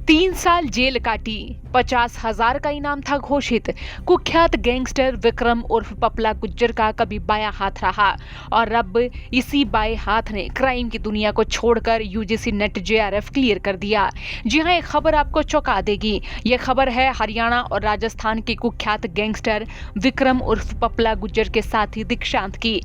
3 साल जेल काटी, 50,000 का इनाम था घोषित। कुख्यात गैंगस्टर विक्रम उर्फ पपला गुज्जर का कभी बायां हाथ रहा और अब इसी बाएं हाथ ने क्राइम की दुनिया को छोड़कर यूजीसी नेट जेआरएफ क्लियर कर दिया। जी हां, एक खबर आपको चौंका देगी। ये खबर है हरियाणा और राजस्थान के कुख्यात गैंगस्टर विक्रम उर्फ पपला गुज्जर के साथी दीक्षांत की,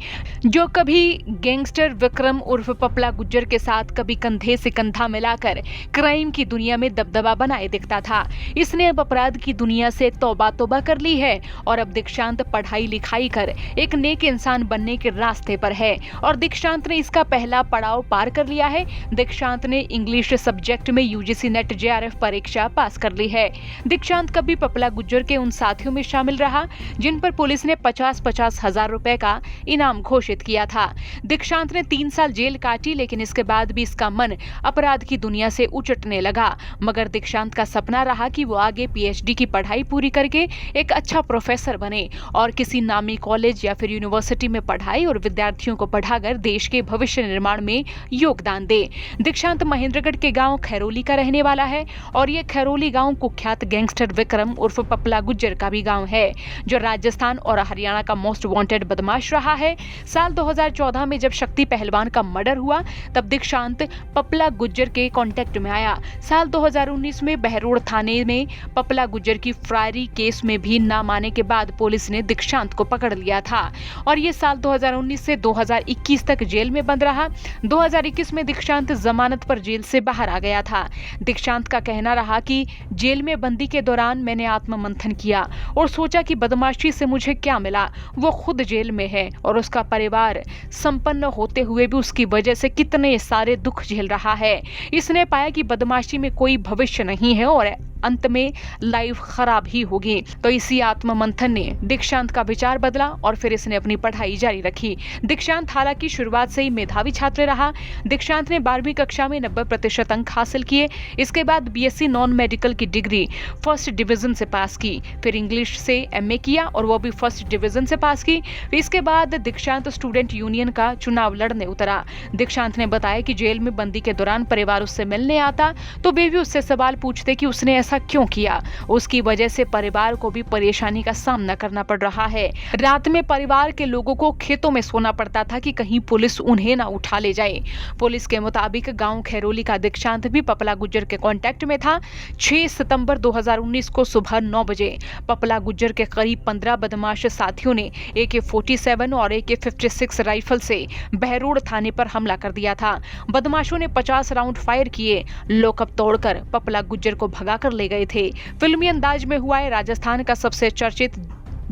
जो कभी गैंगस्टर विक्रम उर्फ पपला गुज्जर के साथ कभी कंधे से कंधा मिलाकर क्राइम की दुनिया में दबदबा बनाए दिखता था। इसने अब अपराध की दुनिया से तौबा तौबा कर ली है और अब दीक्षांत पढ़ाई लिखाई कर एक नेक इंसान बनने के रास्ते पर है और दीक्षांत ने इसका पहला पड़ाव पार कर लिया है। दीक्षांत ने इंग्लिश सब्जेक्ट में यूजीसी नेट जेआरएफ परीक्षा पास कर ली है। दीक्षांत कभी पपला गुज्जर के उन साथियों में शामिल रहा जिन पर पुलिस ने 50-50 हजार रुपए का इनाम घोषित किया था। दीक्षांत ने 3 साल जेल काटी, लेकिन इसके बाद भी इसका मन अपराध की दुनिया से उचटने लगा। मगर दीक्षांत का सपना रहा कि वो आगे पीएचडी की पढ़ाई पूरी करके एक अच्छा प्रोफेसर बने और किसी नामी कॉलेज या फिर यूनिवर्सिटी में पढ़ाई और विद्यार्थियों को पढ़ाकर देश के भविष्य निर्माण में योगदान दे। दीक्षांत महेंद्रगढ़ के गांव खैरोली का रहने वाला है और ये खैरोली गांव कुख्यात गैंगस्टर विक्रम उर्फ पपला गुज्जर का भी गांव है, जो राजस्थान और हरियाणा का मोस्ट वांटेड बदमाश रहा है। साल 2014 में जब शक्ति पहलवान का मर्डर हुआ तब दीक्षांत पपला गुज्जर के कांटेक्ट में आया। साल 2019 में बहरोड थाने में पपला गुज्जर की फरारी केस में भी ना माने के बाद पुलिस ने दीक्षांत को पकड़ लिया था और ये साल 2019 से 2021 तक जेल में बंद रहा। 2021 में दीक्षांत जमानत पर जेल से बाहर आ गया था। दीक्षांत का कहना रहा कि जेल में बंदी के दौरान मैंने आत्ममंथन किया और सोचा कि बदमाशी से मुझे क्या मिला। वो खुद जेल में है और उसका परिवार संपन्न होते हुए भी उसकी वजह से कितने सारे दुख झेल रहा है। इसने पाया कि बदमाशी में कोई भविष्य नहीं है और अंत में लाइफ खराब ही होगी। तो इसी आत्ममंथन ने दीक्षांत का विचार बदला और फिर इसने अपनी पढ़ाई जारी रखी। दीक्षांत हालांकि शुरुआत से ही मेधावी छात्र रहा। दीक्षांत ने 12वीं कक्षा में 90% अंक हासिल किए। इसके बाद बीएससी नॉन मेडिकल की डिग्री फर्स्ट डिवीजन से पास की, फिर इंग्लिश से एमए किया और वो भी फर्स्ट डिवीजन से पास की। इसके बाद दीक्षांत स्टूडेंट यूनियन का चुनाव लड़ने उतरा। दीक्षांत ने बताया कि जेल में बंदी के दौरान परिवार उससे मिलने आता तो वे भी उससे सवाल पूछते कि उसने ऐसा क्यों किया। उसकी वजह से परिवार को भी परेशानी का सामना करना पड़ रहा है। रात में परिवार के लोगों को खेतों में सोना पड़ता था कि कहीं पुलिस उन्हें ना उठा ले जाए। पुलिस के मुताबिक गांव खैरोली का दीक्षांत भी पपला गुज्जर के कांटेक्ट में था। 6 सितंबर 2019 को सुबह 9 बजे पपला गुज्जर के करीब 15 बदमाश साथियों ने AK-47 और AK-56 राइफल से बहरोड थाने पर हमला कर दिया था। बदमाशों ने 50 राउंड फायर किए, लॉकअप तोड़कर पपला गुज्जर को भगा कर ले गए थे। फिल्मी अंदाज में हुआ है राजस्थान का सबसे चर्चित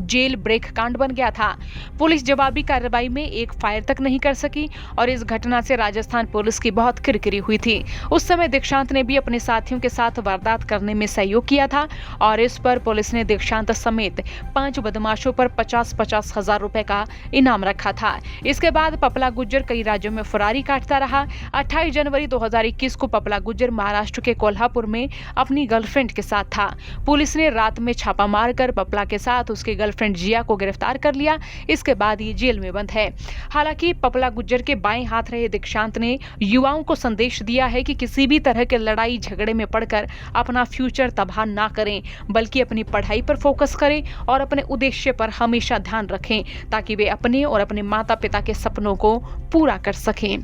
जेल ब्रेक कांड बन गया था। पुलिस जवाबी कार्रवाई में एक फायर तक नहीं कर सकी और इस घटना से राजस्थान पुलिस की बहुत किरकिरी हुई थी। उस समय दीक्षांत ने भी अपने साथियों के साथ वारदात करने में सहयोग किया था और इस पर पुलिस ने दीक्षांत समेत 5 बदमाशों पर 50-50 हजार रुपए का इनाम रखा था। इसके बाद पपला गुज्जर कई राज्यों में फरारी काटता रहा। 28 जनवरी 2021 को पपला गुज्जर महाराष्ट्र के कोल्हापुर में अपनी गर्लफ्रेंड के साथ था। पुलिस ने रात में छापा मारकर पपला के साथ उसके गर्लफ्रेंड जिया को गिरफ्तार कर लिया। इसके बाद ये जेल में बंद है। हालांकि पपला गुज्जर के बाएं हाथ रहे दीक्षांत ने युवाओं को संदेश दिया है कि किसी भी तरह के लड़ाई झगड़े में पड़कर अपना फ्यूचर तबाह ना करें, बल्कि अपनी पढ़ाई पर फोकस करें और अपने उद्देश्य पर हमेशा ध्यान रखें ताकि वे अपने और अपने माता पिता के सपनों को पूरा कर सकें।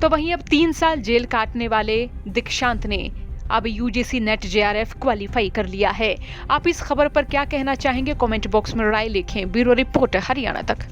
तो वहीं अब 3 साल जेल काटने वाले दीक्षांत ने अब यूजीसी नेट जेआरएफ क्वालिफाई कर लिया है। आप इस खबर पर क्या कहना चाहेंगे? कमेंट बॉक्स में राय लिखें। ब्यूरो रिपोर्ट हरियाणा तक।